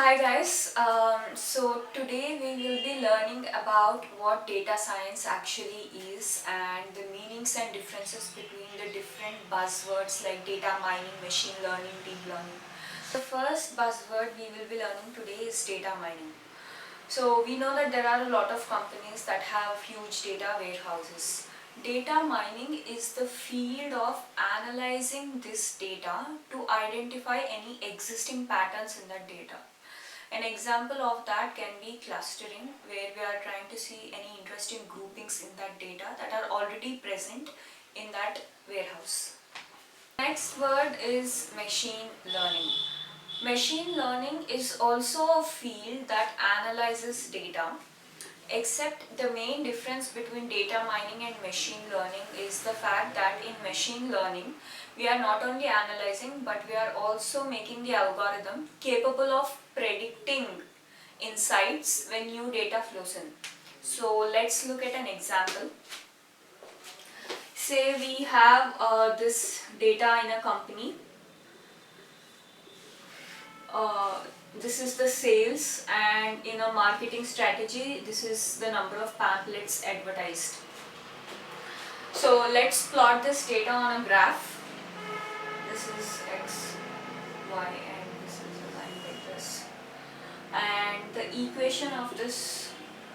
Hi guys, so today we will be learning about what data science actually is and the meanings and differences between the different buzzwords like data mining, machine learning, deep learning. The first buzzword we will be learning today is data mining. So we know that there are a lot of companies that have huge data warehouses. Data mining is the field of analyzing this data to identify any existing patterns in that data. An example of that can be clustering, where we are trying to see any interesting groupings in that data that are already present in that warehouse. Next word is machine learning. Machine learning is also a field that analyzes data, except the main difference between data mining and machine learning is the fact that in machine learning, we are not only analyzing but we are also making the algorithm capable of predicting insights when new data flows in. So let's look at an example. Say we have this data in a company. This is the sales, and in a marketing strategy this is the number of pamphlets advertised. So let's plot this data on a graph. This is x, y, and this is a line like this, and the equation of this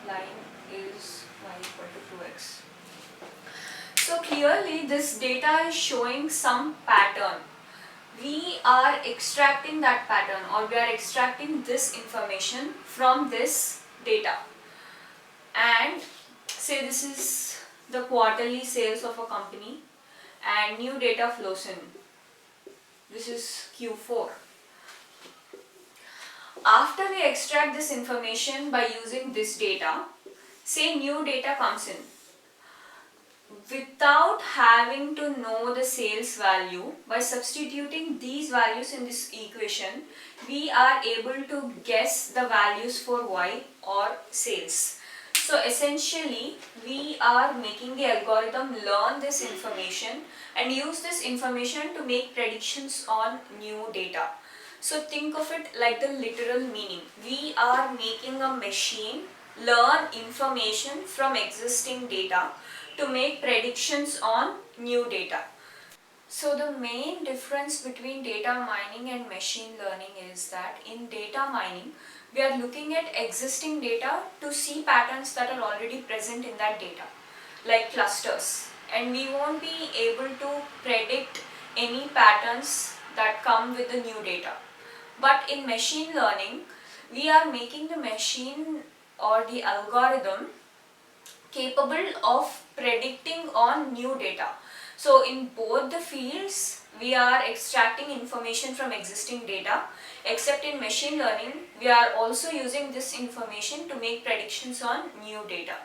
line is y equal to 2x. So clearly this data is showing some pattern. We are extracting that pattern, or we are extracting this information from this data, and say this is the quarterly sales of a company and new data flows in. This is Q4. After we extract this information by using this data, say new data comes in. Without having to know the sales value, by substituting these values in this equation, we are able to guess the values for y or sales. So essentially, we are making the algorithm learn this information and use this information to make predictions on new data. So think of it like the literal meaning. We are making a machine learn information from existing data to make predictions on new data. So the main difference between data mining and machine learning is that in data mining, we are looking at existing data to see patterns that are already present in that data, like clusters, and we won't be able to predict any patterns that come with the new data. But in machine learning, we are making the machine or the algorithm capable of predicting on new data. So in both the fields, we are extracting information from existing data, except in machine learning, we are also using this information to make predictions on new data.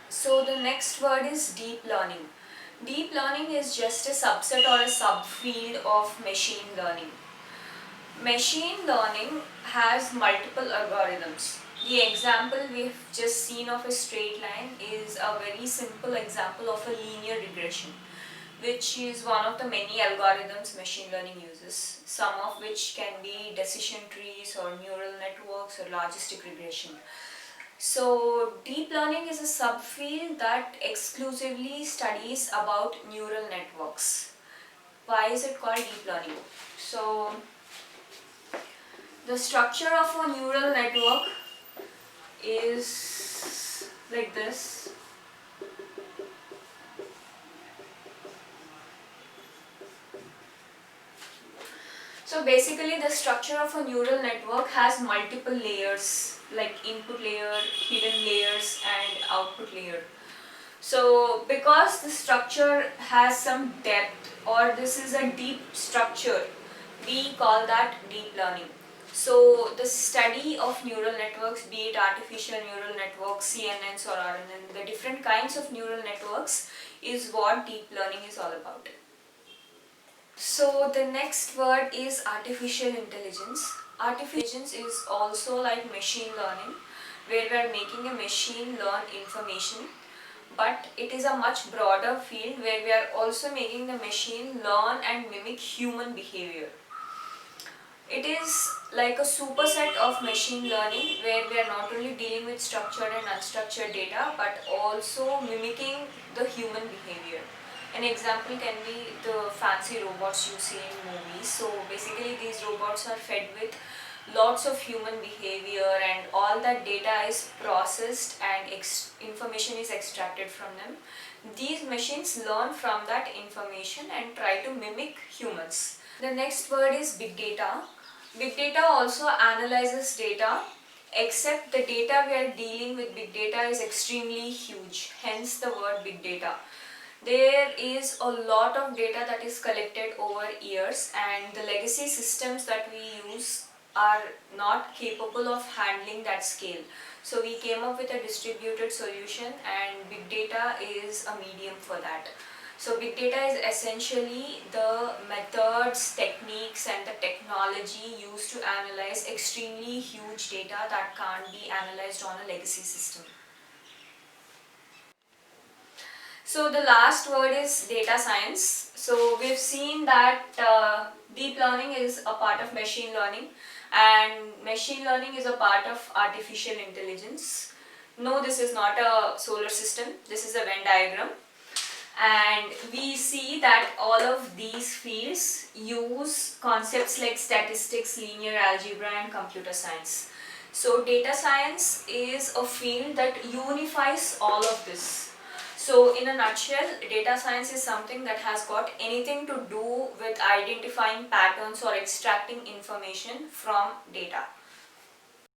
So the next word is deep learning. Deep learning is just a subset or a subfield of machine learning. Machine learning has multiple algorithms. The example we've just seen of a straight line is a very simple example of a linear regression, which is one of the many algorithms machine learning uses, some of which can be decision trees or neural networks or logistic regression. So deep learning is a subfield that exclusively studies about neural networks. Why is it called deep learning? So the structure of a neural network is like this. So basically the structure of a neural network has multiple layers, like input layer, hidden layers and output layer. So because the structure has some depth, or this is a deep structure, we call that deep learning. So the study of neural networks, be it artificial neural networks, CNNs or RNN, the different kinds of neural networks is what deep learning is all about. So the next word is artificial intelligence. Artificial intelligence is also like machine learning, where we are making a machine learn information, but it is a much broader field where we are also making the machine learn and mimic human behavior. It it is like a superset of machine learning where we are not only dealing with structured and unstructured data but also mimicking the human behavior. An example can be the fancy robots you see in movies. So basically these robots are fed with lots of human behavior and all that data is processed and information is extracted from them. These machines learn from that information and try to mimic humans. The next word is big data. Big data also analyzes data, except the data we are dealing with big data is extremely huge, hence the word big data. There is a lot of data that is collected over years and the legacy systems that we use are not capable of handling that scale. So we came up with a distributed solution and big data is a medium for that. So big data is essentially the methods, techniques and the technology used to analyze extremely huge data that can't be analyzed on a legacy system. So the last word is data science. So we've seen that deep learning is a part of machine learning and machine learning is a part of artificial intelligence. No, this is not a solar system, this is a Venn diagram. And we see that all of these fields use concepts like statistics, linear algebra and computer science. So data science is a field that unifies all of this. So in a nutshell, data science is something that has got anything to do with identifying patterns or extracting information from data.